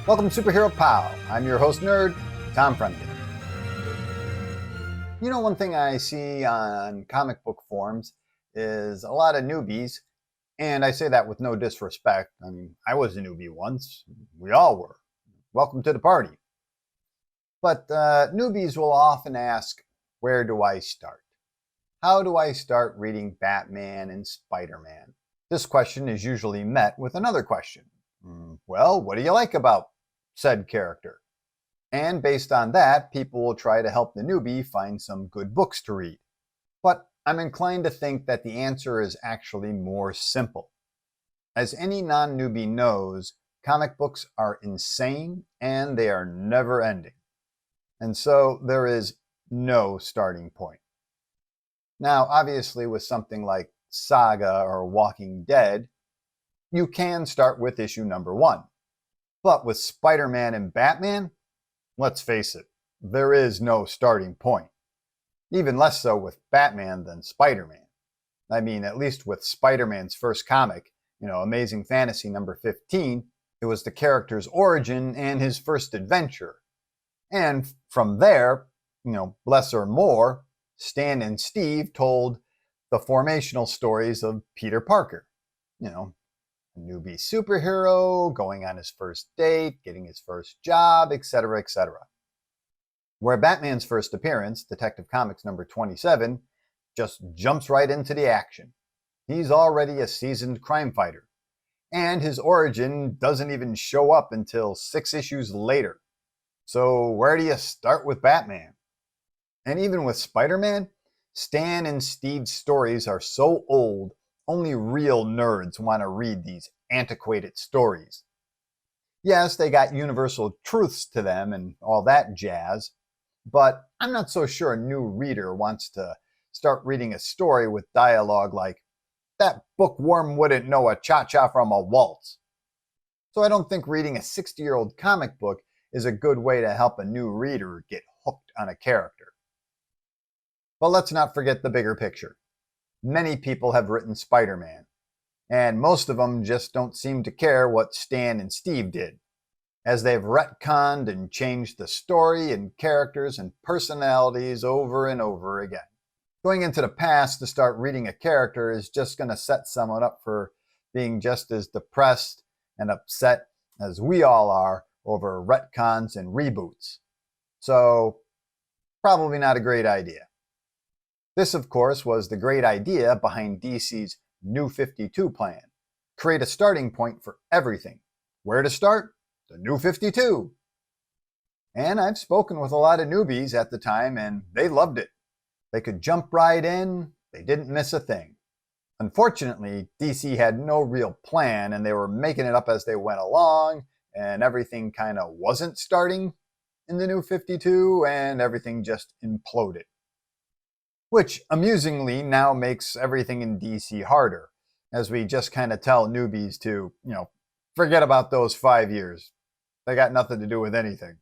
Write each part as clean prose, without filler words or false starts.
Welcome to Superhero Pow. I'm your host nerd, Tom Fremden. You know, one thing I see on comic book forums is a lot of newbies, and I say that with no disrespect. I mean, I was a newbie once. We all were. Welcome to the party. But newbies will often ask, where do I start? How do I start reading Batman and Spider-Man? This question is usually met with another question. Well, what do you like about said character? And based on that, people will try to help the newbie find some good books to read. But I'm inclined to think that the answer is actually more simple. As any non-newbie knows, comic books are insane and they are never ending. And so there is no starting point. Now, obviously, with something like Saga or Walking Dead, you can start with issue number 1. But with Spider-Man and Batman, let's face it, there is no starting point. Even less so with Batman than Spider-Man. I mean, at least with Spider-Man's first comic, Amazing Fantasy number 15, it was the character's origin and his first adventure. And from there, less or more, Stan and Steve told the formational stories of Peter Parker. A newbie superhero, going on his first date, getting his first job, etc., etc. Where Batman's first appearance, Detective Comics number 27, just jumps right into the action. He's already a seasoned crime fighter, and his origin doesn't even show up until 6 issues later. So where do you start with Batman? And even with Spider-Man, Stan and Steve's stories are so old, only real nerds want to read these antiquated stories. Yes, they got universal truths to them and all that jazz, but I'm not so sure a new reader wants to start reading a story with dialogue like, "That bookworm wouldn't know a cha-cha from a waltz." So I don't think reading a 60-year-old comic book is a good way to help a new reader get hooked on a character. But let's not forget the bigger picture. Many people have written Spider-Man, and most of them just don't seem to care what Stan and Steve did, as they've retconned and changed the story and characters and personalities over and over again. Going into the past to start reading a character is just going to set someone up for being just as depressed and upset as we all are over retcons and reboots. So, probably not a great idea. This, of course, was the great idea behind DC's New 52 plan. Create a starting point for everything. Where to start? The New 52. And I've spoken with a lot of newbies at the time, and they loved it. They could jump right in. They didn't miss a thing. Unfortunately, DC had no real plan, and they were making it up as they went along, and everything kind of wasn't starting in the New 52, and everything just imploded. Which, amusingly, now makes everything in DC harder, as we just kind of tell newbies to, forget about those 5 years. They got nothing to do with anything.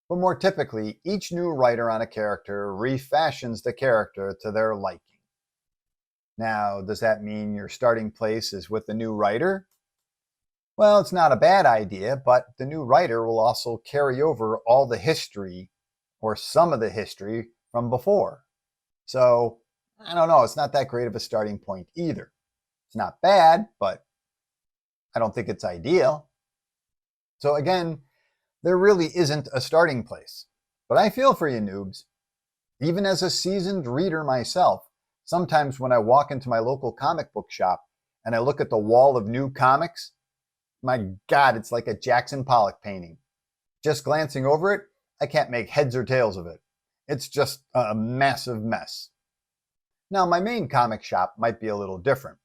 But more typically, each new writer on a character refashions the character to their liking. Now, does that mean your starting place is with the new writer? Well, it's not a bad idea, but the new writer will also carry over all the history, or some of the history, from before. So, I don't know, it's not that great of a starting point either. It's not bad, but I don't think it's ideal. So again, there really isn't a starting place. But I feel for you noobs. Even as a seasoned reader myself, sometimes when I walk into my local comic book shop and I look at the wall of new comics, my God, it's like a Jackson Pollock painting. Just glancing over it, I can't make heads or tails of it. It's just a massive mess. Now, my main comic shop might be a little different.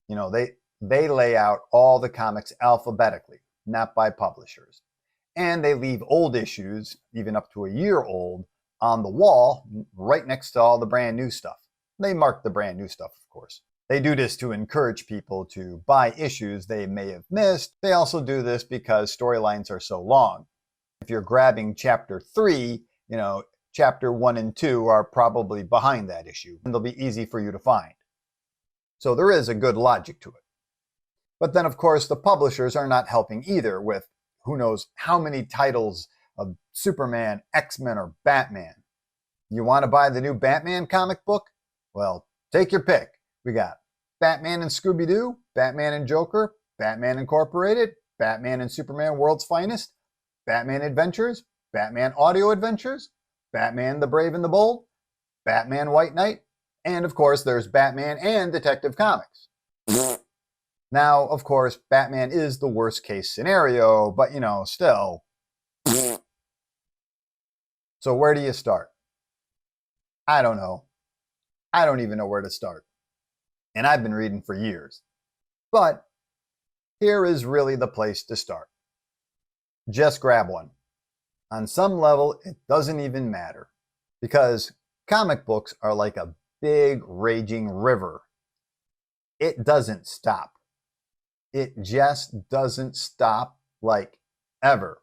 They lay out all the comics alphabetically, not by publishers. And they leave old issues, even up to a year old, on the wall right next to all the brand new stuff. They mark the brand new stuff, of course. They do this to encourage people to buy issues they may have missed. They also do this because storylines are so long. If you're grabbing chapter 3, chapter 1 and 2 are probably behind that issue, and they'll be easy for you to find. So there is a good logic to it. But then, of course, the publishers are not helping either with who knows how many titles of Superman, X-Men, or Batman. You want to buy the new Batman comic book? Well, take your pick. We got Batman and Scooby-Doo, Batman and Joker, Batman Incorporated, Batman and Superman World's Finest, Batman Adventures, Batman Audio Adventures, Batman the Brave and the Bold, Batman White Knight, and of course there's Batman and Detective Comics. Now, of course, Batman is the worst case scenario, but still. So where do you start? I don't know. I don't even know where to start. And I've been reading for years. But here is really the place to start. Just grab one. On some level, it doesn't even matter, because comic books are like a big raging river. It doesn't stop. It just doesn't stop, like, ever.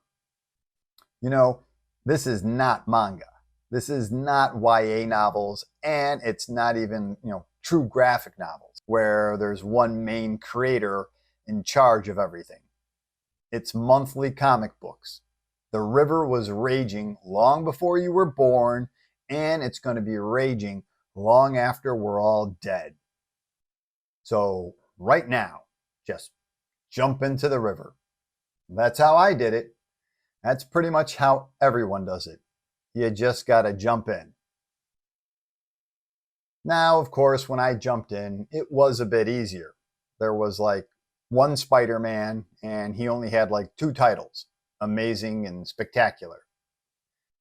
This is not manga. This is not YA novels, and it's not even, true graphic novels where there's one main creator in charge of everything. It's monthly comic books. The river was raging long before you were born, and it's going to be raging long after we're all dead. So right now, just jump into the river. That's how I did it. That's pretty much how everyone does it. You just got to jump in. Now, of course, when I jumped in, it was a bit easier. There was like one Spider-Man, and he only had like 2 titles, Amazing and Spectacular.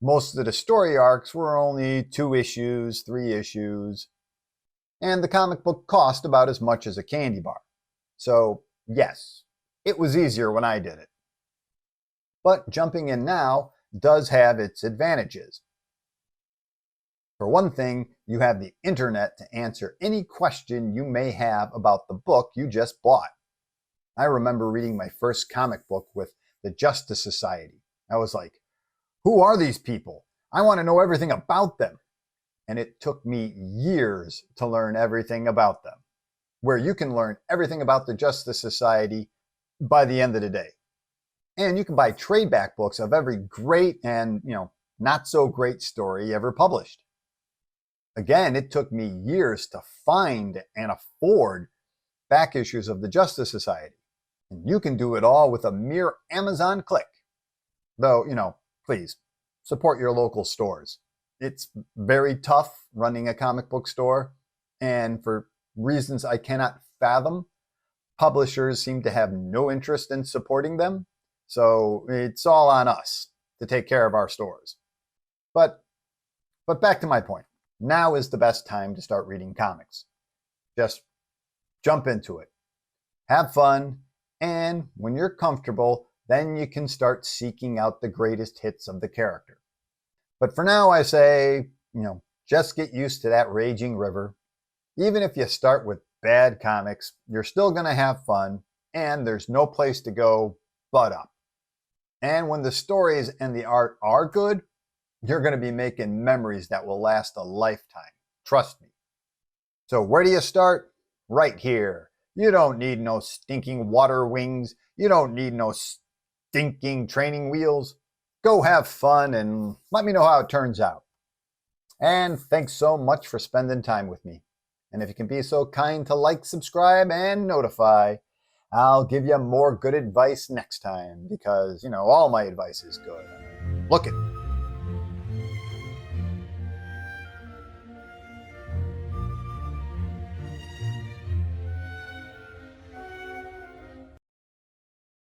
Most of the story arcs were only 2 issues, 3 issues, and the comic book cost about as much as a candy bar. So, yes, it was easier when I did it. But jumping in now does have its advantages. For one thing, you have the internet to answer any question you may have about the book you just bought. I remember reading my first comic book with the Justice Society. I was like, who are these people? I want to know everything about them. And it took me years to learn everything about them, where you can learn everything about the Justice Society by the end of the day. And you can buy trade back books of every great and, not so great story ever published. Again, it took me years to find and afford back issues of the Justice Society. And you can do it all with a mere Amazon click. Though, please support your local stores. It's very tough running a comic book store, and for reasons I cannot fathom, publishers seem to have no interest in supporting them. So it's all on us to take care of our stores. But back to my point. Now is the best time to start reading comics. Just jump into it. Have fun, and when you're comfortable, then you can start seeking out the greatest hits of the character. But for now, I say, just get used to that raging river. Even if you start with bad comics, you're still going to have fun, and there's no place to go but up. And when the stories and the art are good, you're going to be making memories that will last a lifetime. Trust me. So where do you start? Right here. You don't need no stinking water wings. You don't need no stinking training wheels. Go have fun and let me know how it turns out. And thanks so much for spending time with me. And if you can be so kind to like, subscribe, and notify, I'll give you more good advice next time because, all my advice is good. Look it.